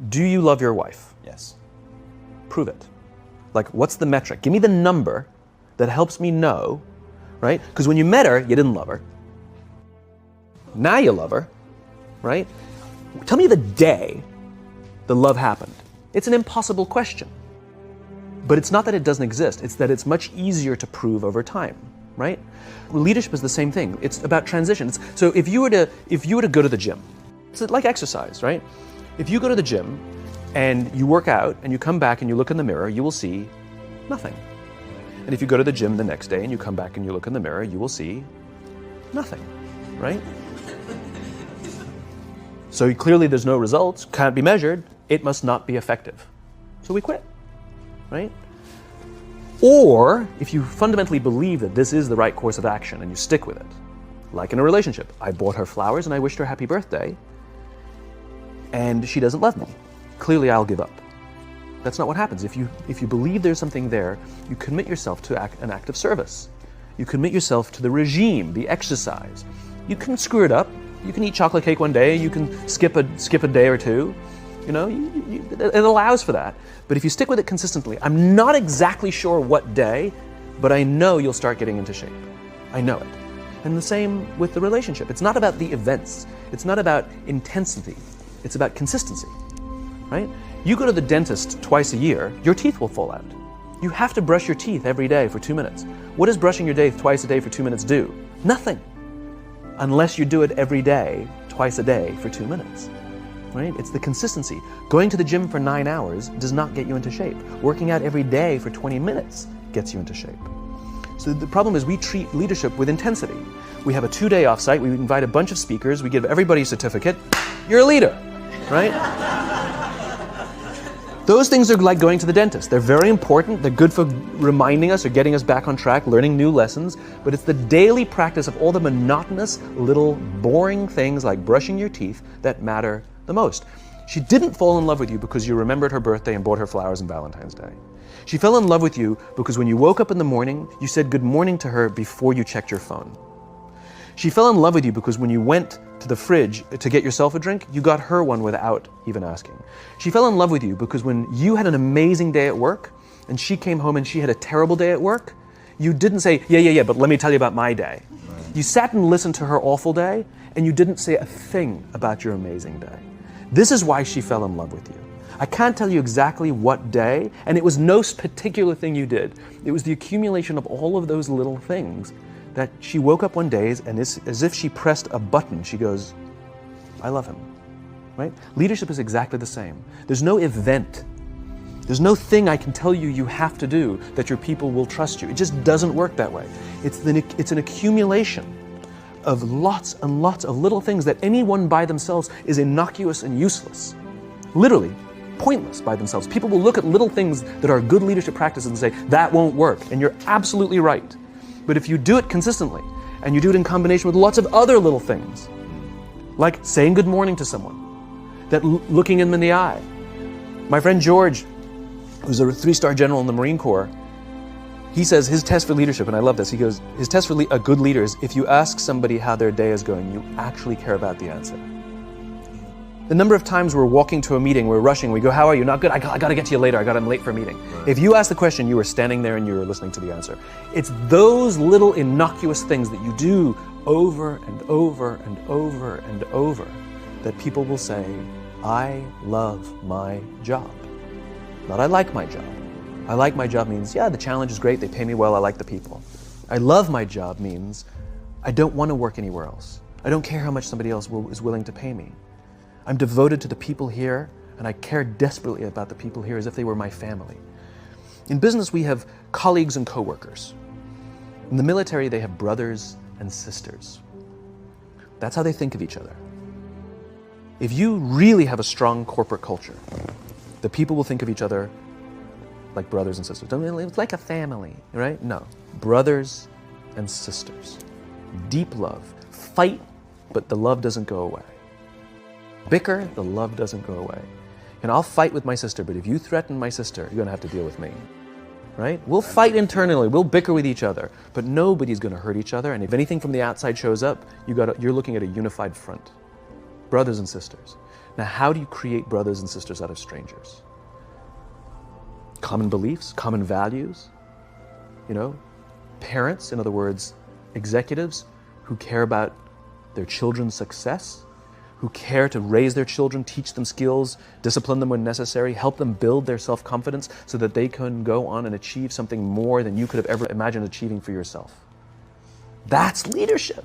Do you love your wife? Yes. Prove it. Like, what's the metric? Give me the number that helps me know, right? Because when you met her, you didn't love her. Now you love her, right? Tell me the day the love happened. It's an impossible question. But it's not that it doesn't exist, it's that it's much easier to prove over time, right? Leadership is the same thing. It's about transitions. So if you were to go to the gym, it's like exercise, right? If you go to the gym and you work out and you come back and you look in the mirror, you will see nothing. And if you go to the gym the next day and you come back and you look in the mirror, you will see nothing, right? So clearly there's no results, can't be measured, it must not be effective. So we quit, right? Or if you fundamentally believe that this is the right course of action and you stick with it, like in a relationship, I bought her flowers and I wished her happy birthday, and she doesn't love me. Clearly I'll give up. That's not what happens. If you believe there's something there, you commit yourself to an act of service. You commit yourself to the regime, the exercise. You can screw it up. You can eat chocolate cake one day, you can skip a day or two. You know, it allows for that. But if you stick with it consistently, I'm not exactly sure what day, but I know you'll start getting into shape. I know it. And the same with the relationship. It's not about the events. It's not about intensity. It's about consistency, right? You go to the dentist twice a year, your teeth will fall out. You have to brush your teeth every day for 2 minutes. What does brushing your teeth twice a day for 2 minutes do? Nothing. Unless you do it every day, twice a day for 2 minutes, right? It's the consistency. Going to the gym for 9 hours does not get you into shape. Working out every day for 20 minutes gets you into shape. So the problem is we treat leadership with intensity. We have a 2-day offsite, we invite a bunch of speakers, we give everybody a certificate, you're a leader, right? Those things are like going to the dentist. They're very important, they're good for reminding us or getting us back on track, learning new lessons, but it's the daily practice of all the monotonous, little, boring things like brushing your teeth that matter the most. She didn't fall in love with you because you remembered her birthday and bought her flowers on Valentine's Day. She fell in love with you because when you woke up in the morning, you said good morning to her before you checked your phone. She fell in love with you because when you went to the fridge to get yourself a drink, you got her one without even asking. She fell in love with you because when you had an amazing day at work and she came home and she had a terrible day at work, you didn't say, yeah, but let me tell you about my day. Right. You sat and listened to her awful day and you didn't say a thing about your amazing day. This is why she fell in love with you. I can't tell you exactly what day, and it was no particular thing you did. It was the accumulation of all of those little things that she woke up one day and as if she pressed a button, she goes, I love him, right? Leadership is exactly the same. There's no event. There's no thing I can tell you you have to do that your people will trust you. It just doesn't work that way. It's an accumulation of lots and lots of little things that anyone by themselves is innocuous and useless. Literally, pointless by themselves. People will look at little things that are good leadership practices and say, that won't work, and you're absolutely right. But if you do it consistently, and you do it in combination with lots of other little things, like saying good morning to someone, that looking them in the eye. My friend George, who's a 3-star general in the Marine Corps, he says his test for leadership, and I love this, he goes, his test for a good leader is if you ask somebody how their day is going, you actually care about the answer. The number of times we're walking to a meeting, we're rushing, we go, how are you? Not good, I got to get to you later, I'm late for a meeting. Right. If you ask the question, you were standing there and you were listening to the answer. It's those little innocuous things that you do over and over and over and over that people will say, I love my job. Not I like my job. I like my job means, yeah, the challenge is great, they pay me well, I like the people. I love my job means, I don't want to work anywhere else. I don't care how much somebody else is willing to pay me. I'm devoted to the people here, and I care desperately about the people here as if they were my family. In business, we have colleagues and coworkers. In the military, they have brothers and sisters. That's how they think of each other. If you really have a strong corporate culture, the people will think of each other like brothers and sisters. It's like a family, right? No, brothers and sisters. Deep love. Fight, but the love doesn't go away. Bicker, the love doesn't go away. And I'll fight with my sister, but if you threaten my sister, you're going to have to deal with me, right? We'll fight internally, we'll bicker with each other, but nobody's going to hurt each other. And if anything from the outside shows up, you're looking at a unified front. Brothers and sisters. Now, how do you create brothers and sisters out of strangers? Common beliefs, common values, parents, in other words, executives who care about their children's success, who care to raise their children, teach them skills, discipline them when necessary, help them build their self-confidence so that they can go on and achieve something more than you could have ever imagined achieving for yourself. That's leadership.